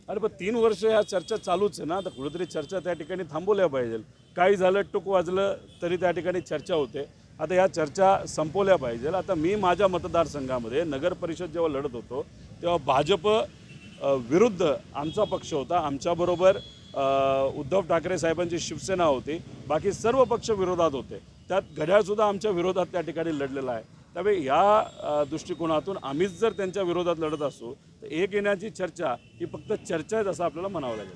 अरे पण 3 वर्ष ह्या चर्चा चालूच आहे ना. आता कुठेतरी चर्चा त्या ठिकाणी थांबवल्या पाहिजे. काही झालं टूक वाजलं तरी त्या ठिकाणी चर्चा होते. आता या चर्चा संपवल्या पाहिजे. आता मी माझ्या मतदारसंघामध्ये नगर परिषद जेव्हा लढत होतो तेव्हा भाजप विरुद्ध आमचा पक्ष होता. आमच्याबरोबर उद्धव ठाकरे साहेबांची शिवसेना होती. बाकी सर्व पक्ष विरोधात होते. त्यात घड्याळसुद्धा आमच्या विरोधात त्या ठिकाणी लढलेला आहे. त्यामुळे या दृष्टिकोनातून आम्हीच जर त्यांच्या विरोधात लढत असू तर एक येण्याची चर्चा ही फक्त चर्चा आहे असं आपल्याला म्हणावं लागेल.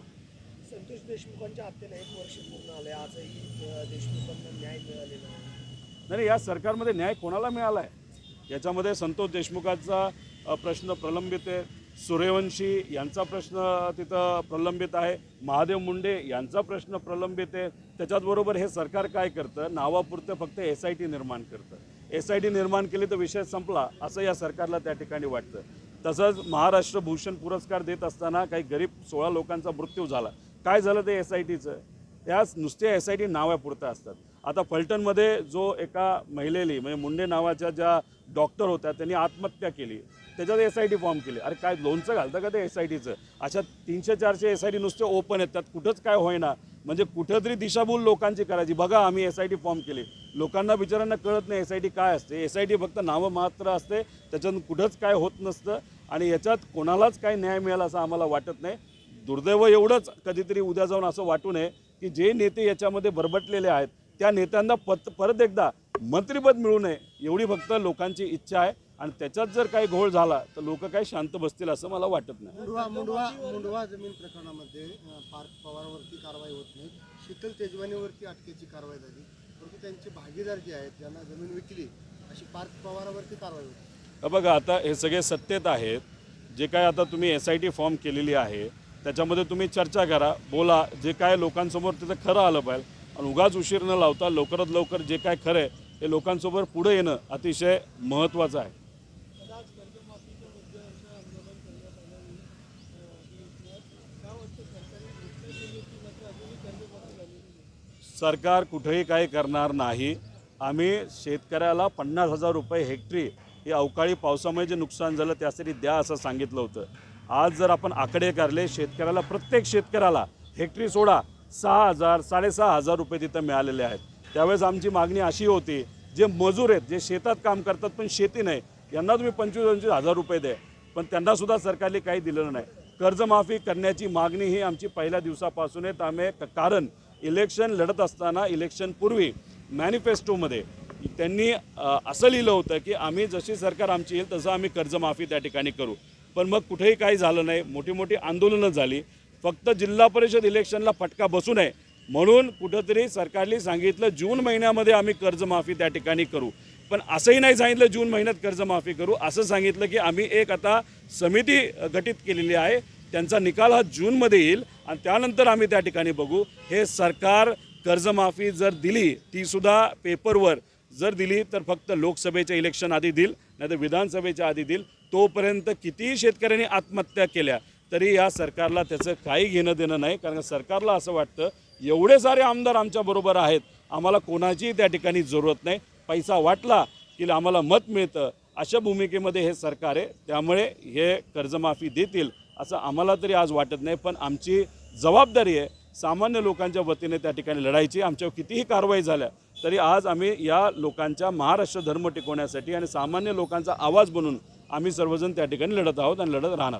संतोष देशमुखांच्या हत्येला 1 वर्ष पूर्ण आले. आजही देशमुखांना न्याय मिळालेला नाही. या सरकारमध्ये न्याय कोणाला मिळाला आहे? याच्यामध्ये संतोष देशमुखाचा प्रश्न प्रलंबित आहे. सूर्यवंशी यांचा प्रश्न तिथं प्रलंबित आहे. महादेव मुंडे यांचा प्रश्न प्रलंबित आहे. त्याच्याचबरोबर हे सरकार काय करतं, नावापुरतं फक्त SIT निर्माण करतं. SIT निर्माण केली तर विषय संपला असं या सरकारला त्या ठिकाणी वाटतं. तसंच महाराष्ट्र भूषण पुरस्कार देत असताना काही गरीब 16 लोकांचा मृत्यू झाला. काय झालं ते SITचं? त्याच नुसते SIT नावापुरतं असतात. आता फलटणमध्ये जो एका महिलेने म्हणजे मुंडे नावाच्या ज्या डॉक्टर होत्या त्यांनी आत्महत्या केली, त्याच्यात SIT फॉर्म केली. अरे काय लोणचं घालतं का ते SITचं? अशा 300-400 SIT नुसते ओपन आहेत. त्यात कुठंच काय होईना. म्हणजे कुठंतरी दिशाभूल लोकांची करायची. बघा आम्ही SIT फॉर्म केली. लोकांना बिचारांना कळत नाही SIT काय असते. SIT फक्त नावं मात्र असते. त्याच्यातून कुठंच काय होत नसतं आणि याच्यात कोणालाच काय न्याय मिळाला असं आम्हाला वाटत नाही. दुर्दैव एवढंच कधीतरी उद्या जाऊन असं वाटू नये की जे नेते याच्यामध्ये बरबटलेले आहेत त्या नेत्यांना परत एकदा मंत्रिपद मिळू नये एवढी फक्त लोकांची इच्छा आहे. आणि त्याच्यात जर काही घोळ झाला तर लोक काही शांत बसतील असं मला वाटत नाही. मुंडवा जमीन प्रकरणामध्ये पार्थ पवारवरती कारवाई होत नाही. शीतल तेजवानीवरती अटकेची कारवाई झाली. परंतु त्यांचे भागीदार जे आहेत ज्यांना जमीन विकली अशी पार्थ पवारावरती कारवाई होती. बघा आता हे सगळे सत्तेत आहेत. जे काय आता तुम्ही SIT फॉर्म केलेली आहे त्याच्यामध्ये तुम्ही चर्चा करा, बोला. जे काय लोकांसमोर तिथं खरं आलं पाहिजे आणि उगाच उशीर न लावता लवकरात लवकर जे काय खरं आहे हे लोकांसमोर पुढे येणं अतिशय महत्त्वाचं आहे. सरकार कुठेही काही करणार नाही. आम्ही शेतकऱ्याला 50,000 रुपये हेक्टरी हे अवकाळी पावसामुळे जे नुकसान झालं त्यासाठी द्या असं सांगितलं होतं. आज जर आपण आकडे काढले शेतकऱ्याला प्रत्येक शेतकऱ्याला हेक्टरी सोडा 6,000 6,500 रुपये तिथं मिळालेले आहेत. त्यावेळेस आमची मागणी अशी होती जे मजूर आहेत जे शेतात काम करतात पण शेती नाही यांना तुम्ही 25,000 रुपये द्या. पण त्यांनासुद्धा सरकारने काही दिलेलं नाही. कर्जमाफी करण्याची मागणी ही आमची पहिल्या दिवसापासून आहे. त्यामुळे कारण इलेक्शन लढत असताना इलेक्शनपूर्वी मॅनिफेस्टोमध्ये त्यांनी असं लिहिलं होतं की आम्ही जशी सरकार आमची येईल तसं आम्ही कर्जमाफी त्या ठिकाणी करू. पण मग कुठेही काही झालं नाही. मोठी मोठी आंदोलनं झाली. फक्त जिल्हा परिषद इलेक्शनला फटका बसू नये म्हणून कुठंतरी सरकारने सांगितलं जून महिन्यामध्ये आम्ही कर्जमाफी त्या ठिकाणी करू. पण असंही नाही सांगितलं जून महिन्यात कर्जमाफी करू. असं सांगितलं की आम्ही एक आता समिती गठीत केलेली आहे. त्यांचा निकाल हा जूनमध्ये येईल आणि त्यानंतर आम्ही त्या ठिकाणी बघू. हे सरकार कर्जमाफी जर दिली तीसुद्धा पेपरवर जर दिली तर फक्त लोकसभेच्या इलेक्शन आधी देईल नाही तर विधानसभेच्या आधी देईल. तोपर्यंत कितीही शेतकऱ्यांनी आत्महत्या केल्या तरी या सरकारला त्याचं काही घेणं देणं नाही. कारण सरकारला असं वाटतं एवढे सारे आमदार आमच्याबरोबर आहेत आम्हाला कोणाचीही त्या ठिकाणी जरूरत नाही. पैसा वाटला की आम्हाला मत मिळतं अशा भूमिकेमध्ये हे सरकार आहे. त्यामुळे हे कर्जमाफी देतील असं आम्हाला तरी आज वाटत नाही. पण आमची जबाबदारी आहे सामान्य लोकांच्या वतीने त्या ठिकाणी लढायची. आमच्यावर कितीही कारवाई झाल्या तरी आज आम्ही या लोकांच्या महाराष्ट्र धर्म टिकवण्यासाठी आणि सामान्य लोकांचा आवाज बनून आम्ही सर्वजण त्या ठिकाणी लढत आहोत आणि लढत राहणार.